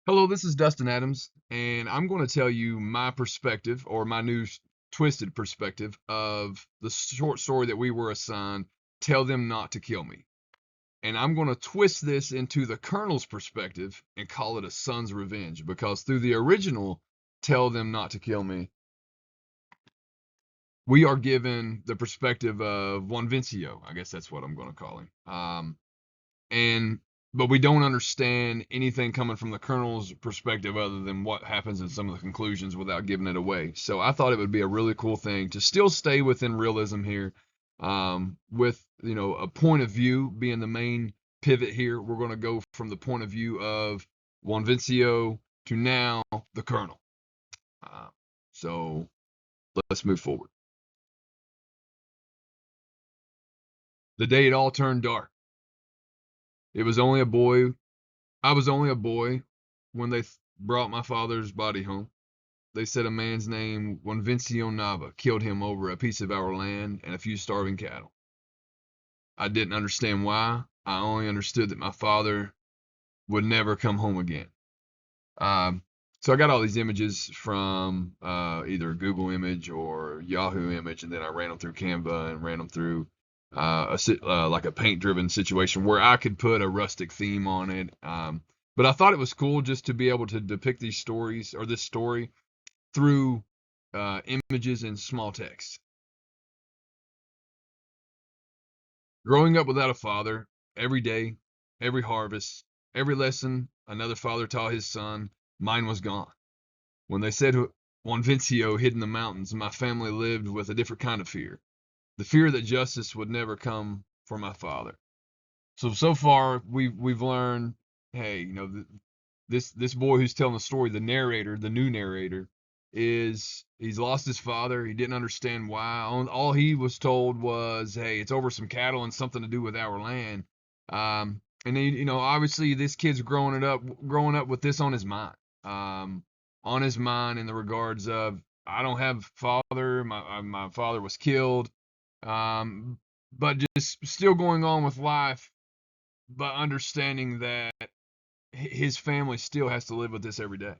Hello, this is Dustin Adams, and I'm going to tell you my perspective or my new twisted perspective of the short story that we were assigned, Tell Them Not to Kill Me. And I'm going to twist this into the Colonel's perspective and call it a son's revenge because through the original Tell Them Not to Kill Me, we are given the perspective of Juan Vincio. I guess that's what I'm going to call him. And but we don't understand anything coming from the colonel's perspective other than what happens in some of the conclusions without giving it away. So I thought it would be a really cool thing to still stay within realism here, with a point of view being the main pivot here. We're going to go from the point of view of Juan Vincio to now the colonel. Uh, so let's move forward. The day it all turned dark. It was only a boy. I was only a boy when they brought my father's body home. They said a man's name, Juanvencio Nava, killed him over a piece of our land and a few starving cattle. I didn't understand why. I only understood that my father would never come home again. Um, so I got all these images from either Google Image or Yahoo Image, and then I ran them through Canva and ran them through like a paint-driven situation where I could put a rustic theme on it. But I thought it was cool just to be able to depict these stories or this story through images and small text. Growing up without a father, every day, every harvest, every lesson another father taught his son, mine was gone. When they said Juan Vincio hid in the mountains, my family lived with a different kind of fear. The fear that justice would never come for my father. So far we've learned, hey, this boy who's telling the story, the narrator, the new narrator, he's lost his father. He didn't understand why. All he was told was, hey, it's over some cattle and something to do with our land. And then obviously this kid's growing up with this on his mind in the regards of I don't have father. My father was killed. Um, but just still going on with life, but understanding that his family still has to live with this every day.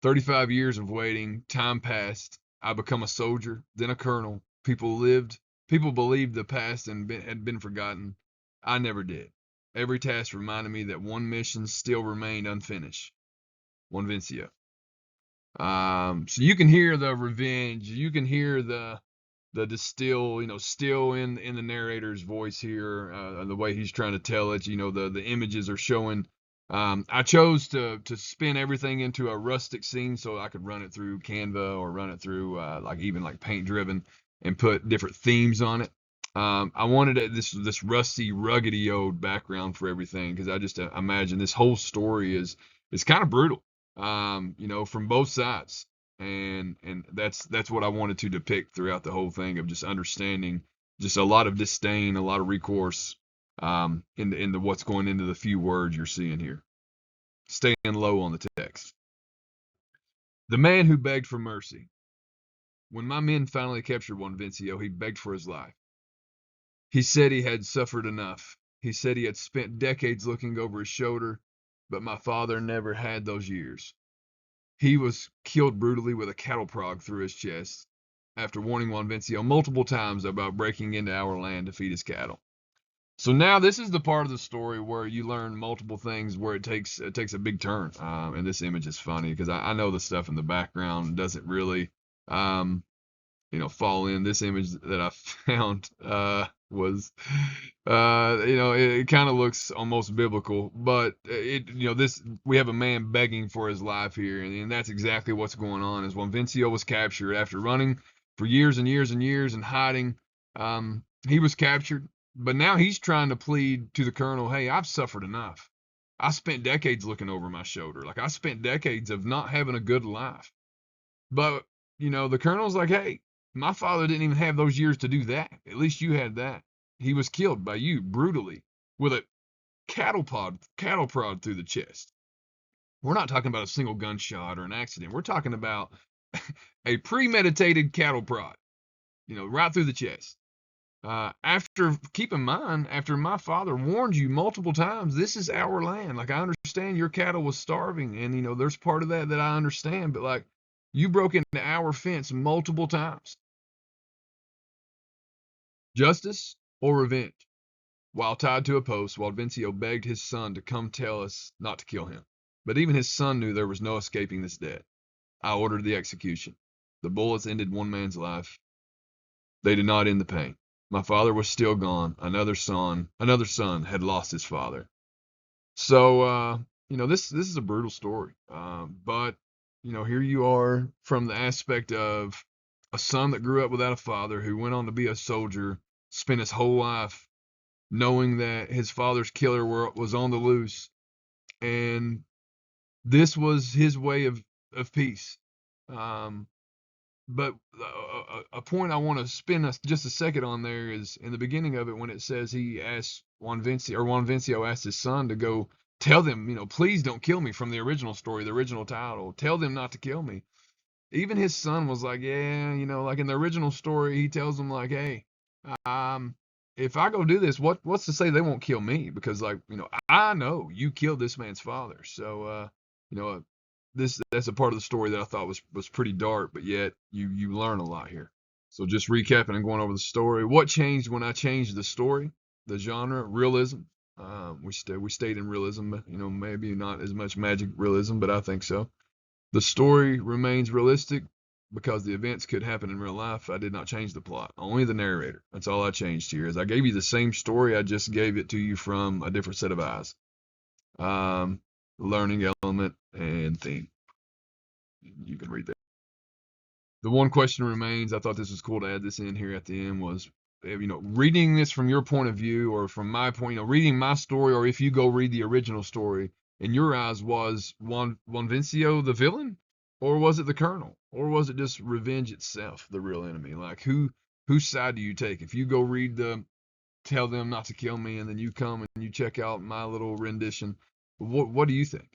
35 years of waiting, time passed. I become a soldier, then a colonel. People believed the past had been forgotten. I never did. Every task reminded me that one mission still remained unfinished. One Vincia. So you can hear the revenge. You can hear the distill, still in the narrator's voice here, the way he's trying to tell it. The images are showing. I chose to spin everything into a rustic scene so I could run it through Canva or run it through like even like paint driven and put different themes on it. I wanted this rusty, ruggedy old background for everything because I just imagine this whole story is kind of brutal, from both sides, and that's what I wanted to depict throughout the whole thing of just understanding just a lot of disdain, a lot of recourse, into what's going into the few words you're seeing here. Staying low on the text. The man who begged for mercy. When my men finally captured Juan Vincio, he begged for his life. He said he had suffered enough. He said he had spent decades looking over his shoulder, but my father never had those years. He was killed brutally with a cattle prod through his chest after warning Juan Vincio multiple times about breaking into our land to feed his cattle. So now this is the part of the story where you learn multiple things where it takes a big turn. And this image is funny because I know the stuff in the background doesn't really fall in. This image that I found was it kind of looks almost biblical, but this we have a man begging for his life here, and that's exactly what's going on. Is when Vincio was captured after running for years and years and years and hiding, he was captured, but now he's trying to plead to the colonel, hey, I've suffered enough. I spent decades looking over my shoulder. Like I spent decades of not having a good life. But, the colonel's like, hey, my father didn't even have those years to do that. At least you had that. He was killed by you brutally with a cattle prod through the chest. We're not talking about a single gunshot or an accident. We're talking about a premeditated cattle prod, right through the chest. Keep in mind, after my father warned you multiple times, this is our land. Like, I understand your cattle was starving, and there's part of that I understand, but like, you broke into our fence multiple times. Justice or revenge? While tied to a post, while Vincio begged his son to come tell us not to kill him. But even his son knew there was no escaping this debt. I ordered the execution. The bullets ended one man's life. They did not end the pain. My father was still gone. Another son had lost his father. So, this is a brutal story. But here you are from the aspect of a son that grew up without a father, who went on to be a soldier, spent his whole life knowing that his father's killer was on the loose, and this was his way of peace. Um, but a point I want to spend just a second on there is in the beginning of it, when it says he asked Juan Vincio asked his son to go tell them, please don't kill me, from the original story, the original title, tell them not to kill me. Even his son was like, yeah, like in the original story, he tells him like, hey, um, if I go do this, what's to say they won't kill me? Because like, I know you killed this man's father. So, you know, that's a part of the story that I thought was pretty dark, but yet you learn a lot here. So just recapping and going over the story. What changed when I changed the story, the genre, realism? We stayed in realism, but maybe not as much magic realism, but I think so. The story remains realistic because the events could happen in real life. I did not change the plot, only the narrator. That's all I changed here. Is I gave you the same story, I just gave it to you from a different set of eyes. Learning element and theme. You can read that. The one question remains. I thought this was cool to add this in here at the end. Was reading this from your point of view or from my point, reading my story, or if you go read the original story, in your eyes, was Juan Vincio the villain, or was it the Colonel, or was it just revenge itself the real enemy? Like, whose side do you take? If you go read the tell them not to kill me, and then you come and you check out my little rendition, what do you think?